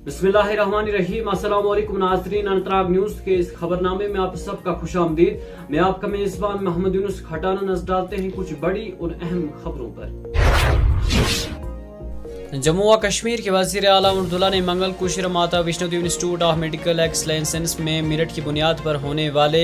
बिस्मिल्लाहिर्रहमानिर्रहीम। अस्सलाम वालेकुम नाज़रीन, अनतराग न्यूज के इस खबरनामे में आप सबका खुशामदीद। मैं आपका मेजबान मोहम्मद यूनुस खटाना नजर डालते हैं कुछ बड़ी और अहम खबरों पर। जम्मू व कश्मीर के वज़ीर आला अब्दुल्ला ने मंगल को Shri Mata Vaishno Devi institute of medical excellence में मेरिट की बुनियाद पर होने वाले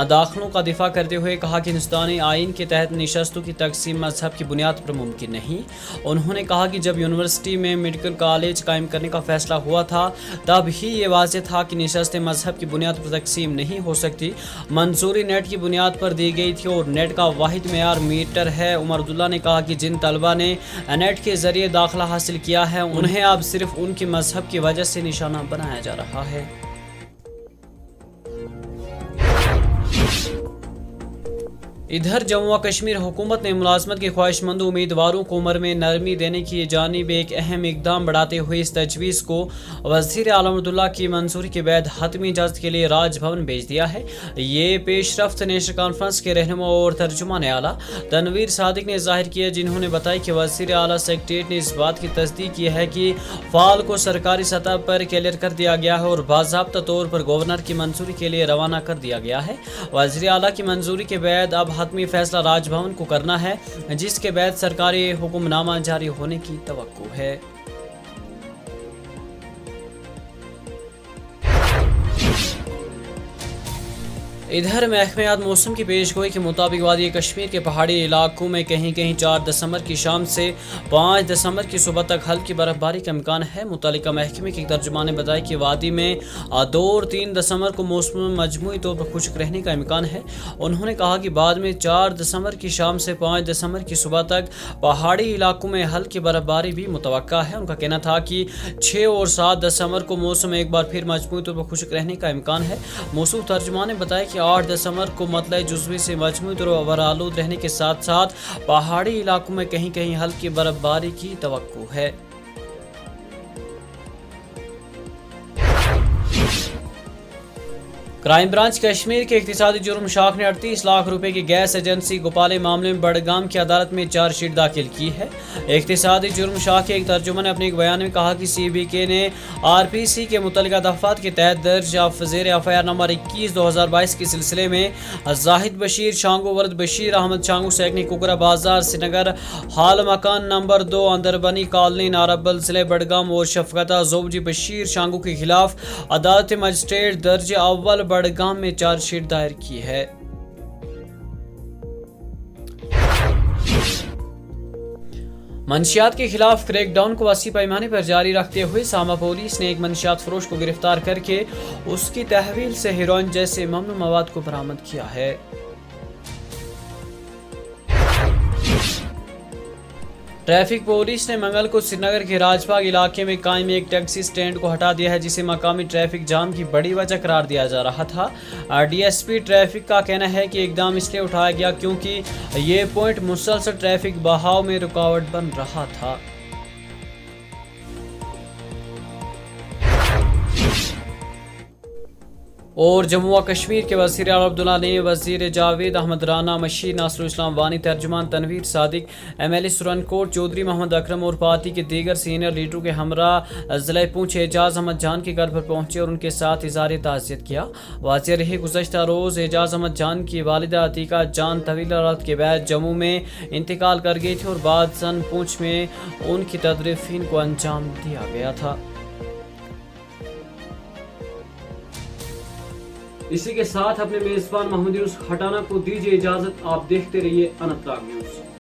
दाखिलों का दिफा करते हुए कहा कि हिंदुस्तानी आइन के तहत नशस्तों की तकसीम मजहब की बुनियाद पर मुमकिन नहीं। उन्होंने कहा कि जब यूनिवर्सिटी में मेडिकल कॉलेज कायम करने का फैसला हुआ था तब ही ये वाज़ेह था कि नशस्तें मजहब की बुनियाद पर तकसीम नहीं हो सकती। मंजूरी नेट की बुनियाद पर दी गई थी और नेट का वाहिद मेयार मीटर है। उमर अब्दुल्ला ने कहा कि जिन तलबा ने नेट के जरिए दाखिला हासिल किया है उन्हें अब सिर्फ उनके मजहब की वजह से निशाना बनाया जा रहा है। इधर जम्मू व कश्मीर हुकूमत ने मुलाजमत के ख्वाहिशमंद उम्मीदवारों को उम्र में नरमी देने की जानिब एक अहम इकदाम बढ़ाते हुए इस तजवीज़ को वज़ीर आला अब्दुल्ला की मंजूरी के बाद हतमी इजाज़त के लिए राजभवन भेज दिया है। ये पेशरफ्त नेशनल कॉन्फ्रेंस के रहनुमा और तर्जुमान आला तनवीर सादिक ने जाहिर किया, जिन्होंने बताया कि वज़ीर आला सेक्रेटेरिएट ने इस बात की तस्दीक की है कि फ़ाल को सरकारी सतह पर क्लियर कर दिया गया है और बाज़ाब्ता तौर पर गवर्नर की मंजूरी के लिए रवाना कर दिया गया है। वज़ीर आला की मंजूरी के बाद अब हतमी फैसला राजभवन को करना है, जिसके बाद सरकारी हुक्मनामा जारी होने की तवक्को है। इधर महकमेयात मौसम की पेशगोई के मुताबिक वादी कश्मीर के पहाड़ी इलाकों में कहीं कहीं 4 दिसंबर की शाम से 5 दिसंबर की सुबह तक हल्की बर्फबारी का इम्कान है। मुतल्लिका महकमे के तर्जुमान ने बताया कि वादी में 2 और 3 दिसंबर को मौसम मजमूई तौर पर खुश्क रहने का इम्कान है। उन्होंने कहा कि बाद में 4 दिसंबर की शाम से 5 दिसंबर की सुबह तक पहाड़ी इलाकों में हल्की बर्फबारी भी मुतवक्का है। उनका कहना था कि 6 और 7 दिसंबर को मौसम एक बार फिर मजमूई तौर पर खुश्क रहने का इम्कान है। मौसम तर्जुमान ने बताया कि 8 दिसंबर को मतला जुज़वी से मजमूई तौर पर आलूद रहने के साथ साथ पहाड़ी इलाकों में कहीं कहीं हल्की बर्फबारी की तवक्को है। क्राइम ब्रांच कश्मीर के इक्तिसादी जुर्म शाख ने 38 लाख रुपए की गैस एजेंसी घोटाले मामले में बड़गाम की अदालत में चार्जशीट दाखिल की है। इक्तिसादी जुर्म शाख के एक तर्जुमान ने अपने एक बयान में कहा कि CBK ने RPC के मुतल्लिका दफात के तहत दर्ज ज़ेर FIR नंबर 21/2022 के सिलसिले में जाहिद बशीर शांगू वरद बशीर अहमद शांगू सैकनी कुकरा बाजार श्रीनगर हाल मकान नंबर 2 अंदरबनी कॉलोनी नाराबल जिले बड़गाम और शफकता जोबजी बशीर शांगू के खिलाफ अदालत मजिस्ट्रेट दर्ज अव्वल बड़गाम में चार्जशीट दायर की है। मंशियात के खिलाफ क्रैकडाउन को वसी पैमाने पर जारी रखते हुए सामा पुलिस ने एक मंशियात फरोश को गिरफ्तार करके उसकी तहवील से हेरोइन जैसे ममनू मवाद को बरामद किया है। ट्रैफिक पुलिस ने मंगल को श्रीनगर के राजबाग इलाके में कायम एक टैक्सी स्टैंड को हटा दिया है, जिसे मकामी ट्रैफिक जाम की बड़ी वजह करार दिया जा रहा था। DSP ट्रैफिक का कहना है कि इकदाम इसलिए उठाया गया क्योंकि ये पॉइंट मुसलसल ट्रैफिक बहाव में रुकावट बन रहा था। और जम्मू व कश्मीर के वज़ीर आला अब्दुल्ला ने वज़ीर जावेद अहमद राना, मशीर नासरुल इस्लाम वानी, तर्जुमान तनवीर सादिक, MLA सुरनकोट चौधरी मोहम्मद अकरम और पार्टी के दीगर सीनियर लीडरों के हमरा ज़िला पूंछ एजाज अहमद जान के घर पर पहुंचे और उनके साथ इज़हार ताज़ियत किया। वाज़ेह रहे गुज़श्ता रोज़ एजाज अहमद जान की वालिदा अतीका जान तवील रात के बाद जम्मू में इंतकाल कर गई थी और बाद सन पूंछ में उनकी तदरीफीन को अंजाम दिया गया था। इसी के साथ अपने मेजबान मोहम्मद यूनुस खटाना को दीजिए इजाजत। आप देखते रहिए अनतराग न्यूज।